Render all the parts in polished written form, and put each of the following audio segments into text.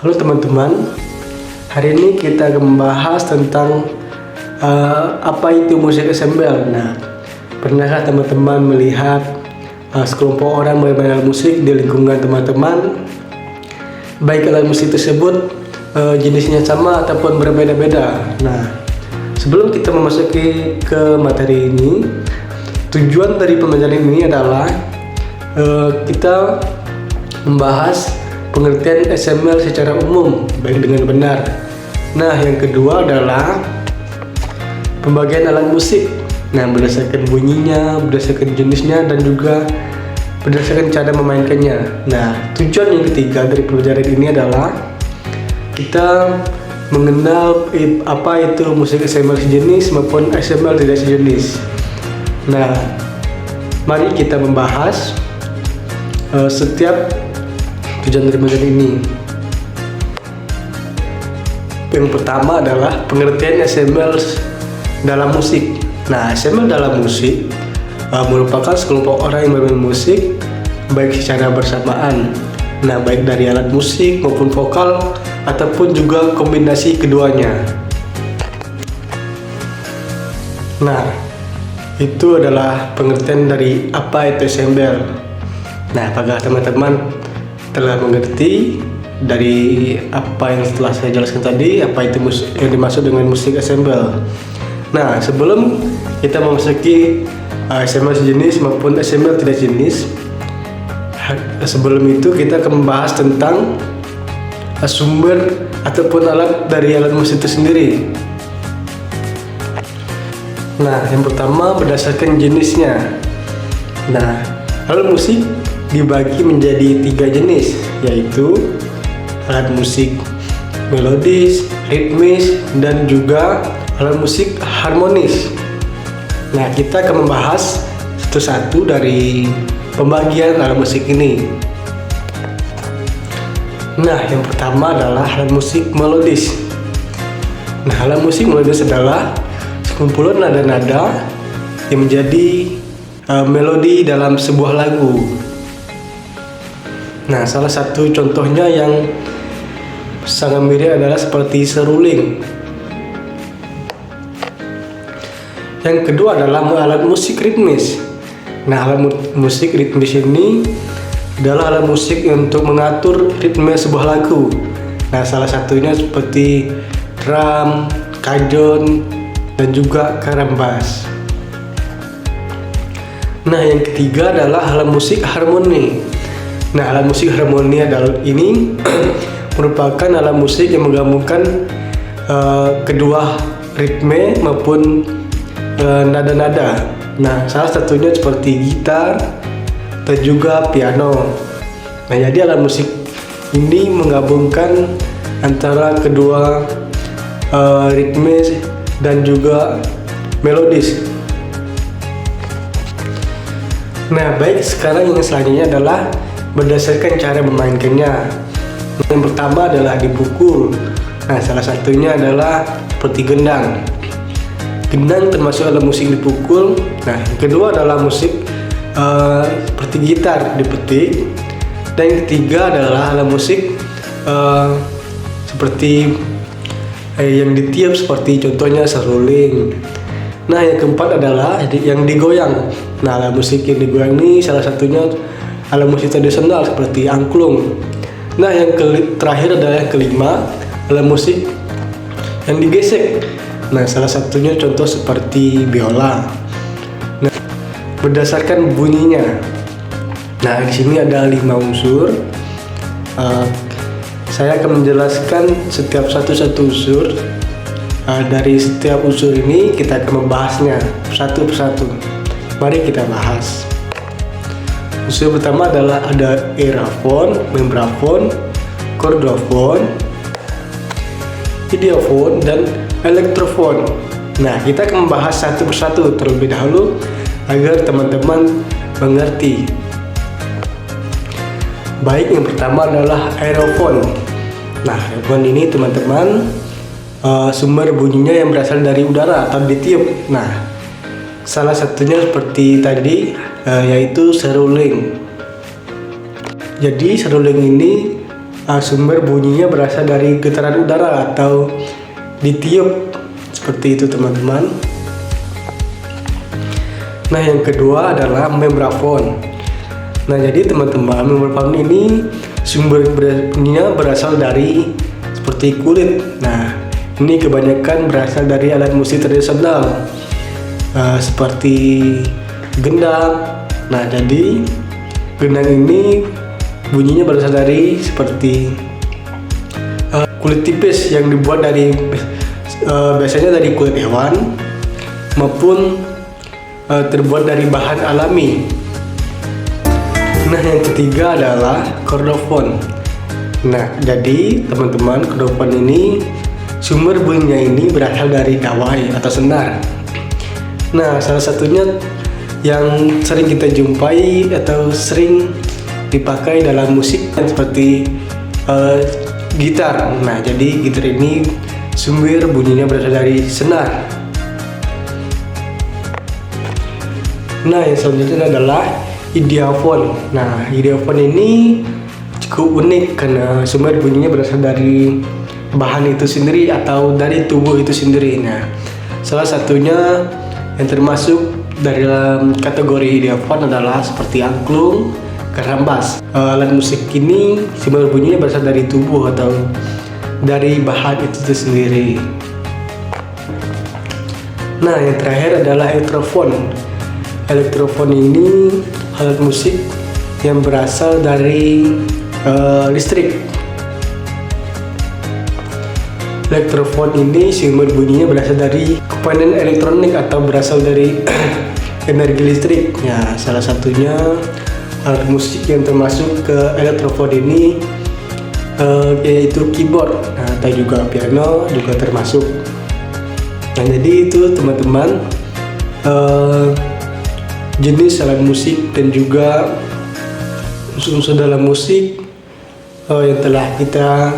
Halo teman-teman, hari ini kita akan membahas tentang apa itu musik ensemble. Nah, pernahkah teman-teman melihat sekelompok orang bermain alat musik di lingkungan teman-teman? Baik alat musik tersebut jenisnya sama ataupun berbeda-beda. Nah, sebelum kita memasuki ke materi ini, tujuan dari pembelajaran ini adalah kita membahas pengertian ensemble secara umum baik dengan benar. Nah, yang kedua adalah pembagian alat musik. Nah, berdasarkan bunyinya, berdasarkan jenisnya, dan juga berdasarkan cara memainkannya. Nah, tujuan yang ketiga dari pembelajaran ini adalah kita mengenal apa itu musik ensemble sejenis maupun ensemble tidak sejenis. Nah, mari kita membahas setiap tujuan dari materi ini. Yang pertama adalah pengertian ensemble dalam musik. Nah, ensemble dalam musik merupakan sekelompok orang yang bermain musik baik secara bersamaan. Nah, baik dari alat musik maupun vokal ataupun juga kombinasi keduanya. Nah, itu adalah pengertian dari apa itu ensemble. Nah, apakah teman-teman telah mengerti dari apa yang telah saya jelaskan tadi, apa itu yang dimaksud dengan musik ensemble? Nah, sebelum kita memasuki ensemble sejenis maupun ensemble tidak jenis, sebelum itu kita akan membahas tentang sumber ataupun alat dari alat musik itu sendiri. Nah, yang pertama berdasarkan jenisnya. Nah, alat musik dibagi menjadi 3 jenis, yaitu alat musik melodis, ritmis, dan juga alat musik harmonis. Nah, kita akan membahas satu-satu dari pembagian alat musik ini. Nah, yang pertama adalah alat musik melodis. Nah, alat musik melodis adalah sekumpulan nada-nada yang menjadi melodi dalam sebuah lagu. Nah, salah satu contohnya yang sangat mirip adalah seperti seruling. Yang kedua adalah alat musik ritmis. Nah, alat musik ritmis ini adalah alat musik untuk mengatur ritme sebuah lagu. Nah, salah satunya seperti drum, kajon, dan juga karambas. Nah, yang ketiga adalah alat musik harmoni. Nah, alat musik harmoni ini merupakan alat musik yang menggabungkan kedua ritme maupun nada-nada. Nah, salah satunya seperti gitar dan juga piano. Nah, jadi alat musik ini menggabungkan antara kedua ritme dan juga melodis. Nah, baik, sekarang yang selanjutnya adalah berdasarkan cara memainkannya. Yang pertama adalah dipukul. Nah, salah satunya adalah seperti gendang. Gendang termasuk alat musik dipukul. Nah, yang kedua adalah musik seperti gitar dipetik. Dan yang ketiga adalah alat musik seperti yang ditiup, seperti contohnya seruling. Nah, yang keempat adalah yang digoyang. Nah, alat musik yang digoyang ini salah satunya alat musik tradisional seperti angklung. Nah, yang terakhir adalah yang kelima, alat musik yang digesek. Nah, salah satunya contoh seperti biola. Nah, berdasarkan bunyinya. Nah, di sini ada 5 unsur. Saya akan menjelaskan setiap satu unsur. Dari setiap unsur ini kita akan membahasnya satu persatu. Mari kita bahas. Unsur pertama adalah ada aerofon, membrafon, kordofon, idiofon, dan elektrofon. Nah, kita akan membahas satu persatu terlebih dahulu agar teman-teman mengerti. Baik, yang pertama adalah aerofon. Nah, aerofon ini teman-teman sumber bunyinya yang berasal dari udara atau ditiup. Nah, salah satunya seperti tadi yaitu seruling. Jadi seruling ini sumber bunyinya berasal dari getaran udara atau ditiup, seperti itu teman-teman. Nah, yang kedua adalah membrafon. Nah, jadi teman-teman, membrafon ini sumber bunyinya berasal dari seperti kulit. Nah, ini kebanyakan berasal dari alat musik tradisional seperti gendang. Nah, jadi gendang ini bunyinya berasal dari seperti kulit tipis yang dibuat dari biasanya dari kulit hewan maupun terbuat dari bahan alami. Nah, yang ketiga adalah kordofon. Nah, jadi teman-teman, kordofon ini sumber bunyinya ini berasal dari dawai atau senar. Nah, salah satunya yang sering kita jumpai atau sering dipakai dalam musik seperti gitar. Nah, jadi gitar ini sumber bunyinya berasal dari senar. Nah, yang selanjutnya adalah idiafon. Nah, idiafon ini cukup unik karena sumber bunyinya berasal dari bahan itu sendiri atau dari tubuh itu sendiri. Nah, salah satunya yang termasuk dalam kategori idiafon adalah seperti angklung, karambas. Alat musik ini sumber bunyinya berasal dari tubuh atau dari bahan itu sendiri. Nah, yang terakhir adalah elektrofon. Elektrofon ini alat musik yang berasal dari listrik. Elektrofon ini sumber bunyinya berasal dari komponen elektronik atau berasal dari energi listrik. Ya, salah satunya alat musik yang termasuk ke elektrofon ini yaitu keyboard, atau juga piano juga termasuk. Nah, jadi itu teman-teman jenis alat musik dan juga unsur-unsur dalam musik yang telah kita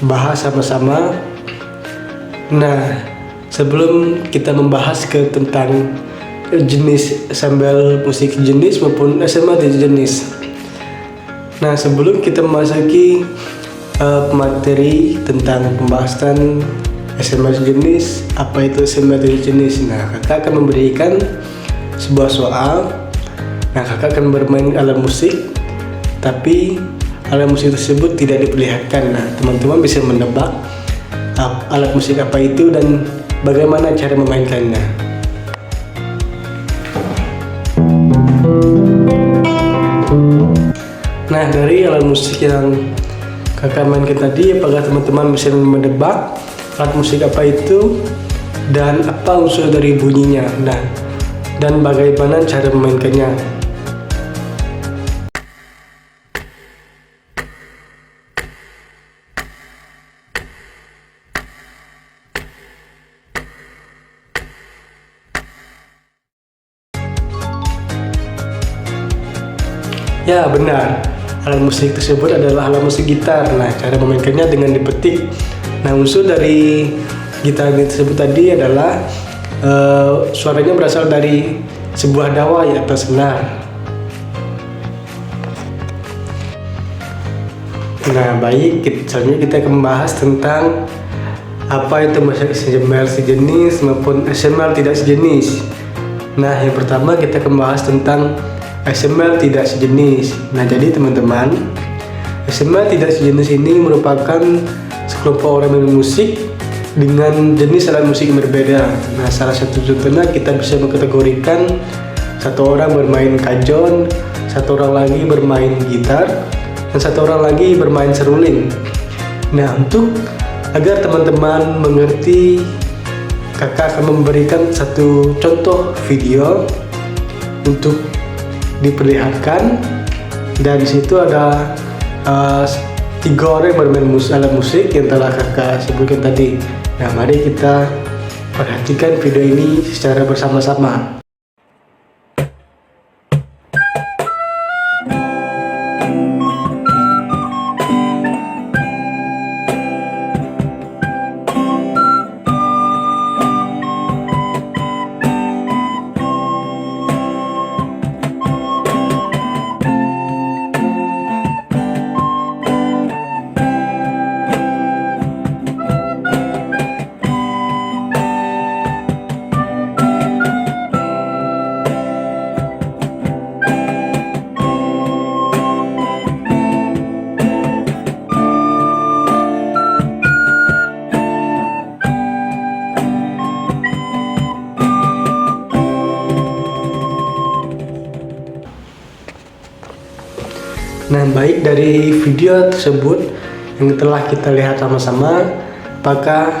bahas sama-sama. Nah, sebelum kita membahas tentang jenis sambal musik jenis maupun SMA jenis. Nah, sebelum kita memasuki materi tentang pembahasan SMA jenis, apa itu SMA jenis? Nah, kakak akan memberikan sebuah soal. Nah, kakak akan bermain alat musik, tapi alat musik tersebut tidak diperlihatkan. Nah, teman-teman bisa menebak alat musik apa itu dan bagaimana cara memainkannya. Nah, dari alat musik yang kakak mainkan tadi, apakah teman-teman bisa menebak alat musik apa itu dan apa unsur dari bunyinya? Nah, dan bagaimana cara memainkannya? Ya, benar. Alat musik tersebut adalah alat musik gitar. Nah, cara memainkannya dengan dipetik. Nah, unsur dari gitar tersebut tadi adalah suaranya berasal dari sebuah dawai atau senar. Nah, baik, selanjutnya kita akan membahas tentang apa itu SMR sejenis maupun SMR tidak sejenis. Nah, yang pertama kita akan membahas tentang SMR tidak sejenis. Nah, jadi teman-teman, SMR tidak sejenis ini merupakan sekelompok orang yang musik dengan jenis alat musik yang berbeda. Nah, salah satu contohnya kita bisa mengkategorikan satu orang bermain kajon, satu orang lagi bermain gitar, dan satu orang lagi bermain seruling. Nah, agar teman-teman mengerti, kakak akan memberikan satu contoh video untuk diperlihatkan, dan di situ ada 3 orang yang bermain alat musik yang telah kakak sebutkan tadi. Nah, mari kita perhatikan video ini secara bersama-sama. Nah, baik dari video tersebut yang telah kita lihat sama-sama, apakah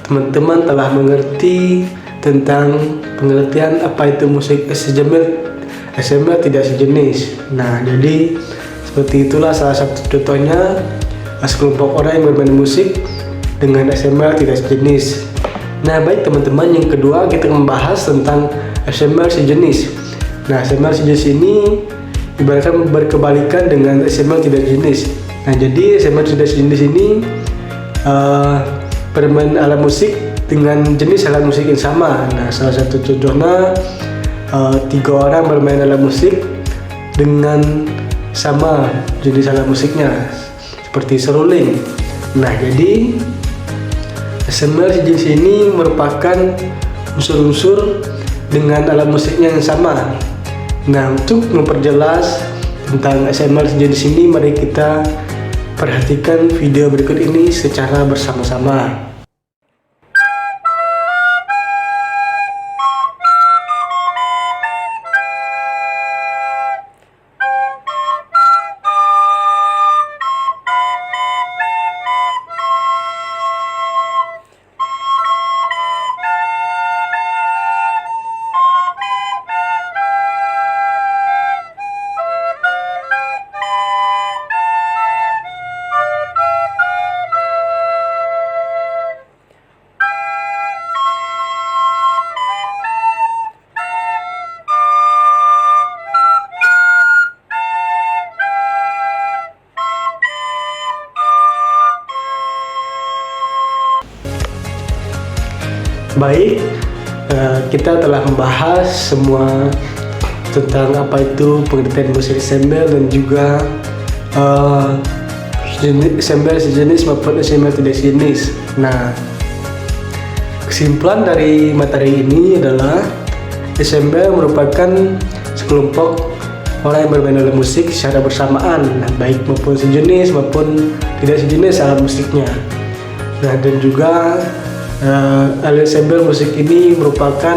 teman-teman telah mengerti tentang pengertian apa itu musik ASMR tidak sejenis. Nah, jadi seperti itulah salah satu contohnya sekelompok orang yang bermain musik dengan ASMR tidak sejenis. Nah, baik teman-teman, yang kedua kita membahas tentang ASMR sejenis. Nah, ASMR sejenis ini ibaratkan berkebalikan dengan ASMR tidak sejenis. Nah, jadi ASMR tidak sejenis ini bermain alat musik dengan jenis alat musik yang sama. Nah, salah satu contohnya 3 orang bermain alat musik dengan sama jenis alat musiknya seperti seruling. Nah, jadi ASMR sejenis ini merupakan unsur-unsur dengan alat musiknya yang sama. Nah, untuk memperjelas tentang ASMR sejenis ini, mari kita perhatikan video berikut ini secara bersama-sama. Baik, kita telah membahas semua tentang apa itu pengertian musik ASMR dan juga ASMR sejenis maupun ASMR tidak sejenis. Nah, kesimpulan dari materi ini adalah ASMR merupakan sekelompok orang yang bermain alat musik secara bersamaan, baik maupun sejenis maupun tidak sejenis alat musiknya. Nah, dan juga alat ASMR musik ini merupakan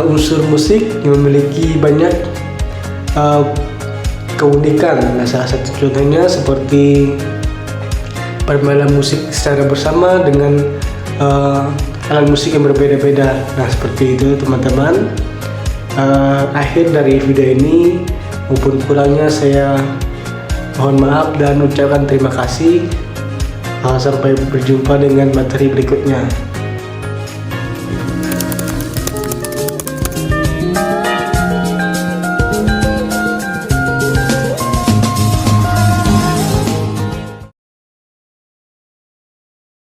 unsur musik yang memiliki banyak keunikan. Nah, salah satu contohnya seperti permainan musik secara bersama dengan alat musik yang berbeda-beda. Nah, seperti itu teman-teman. Akhir dari video ini maupun kurangnya saya mohon maaf dan ucapkan terima kasih. Sampai berjumpa dengan materi berikutnya.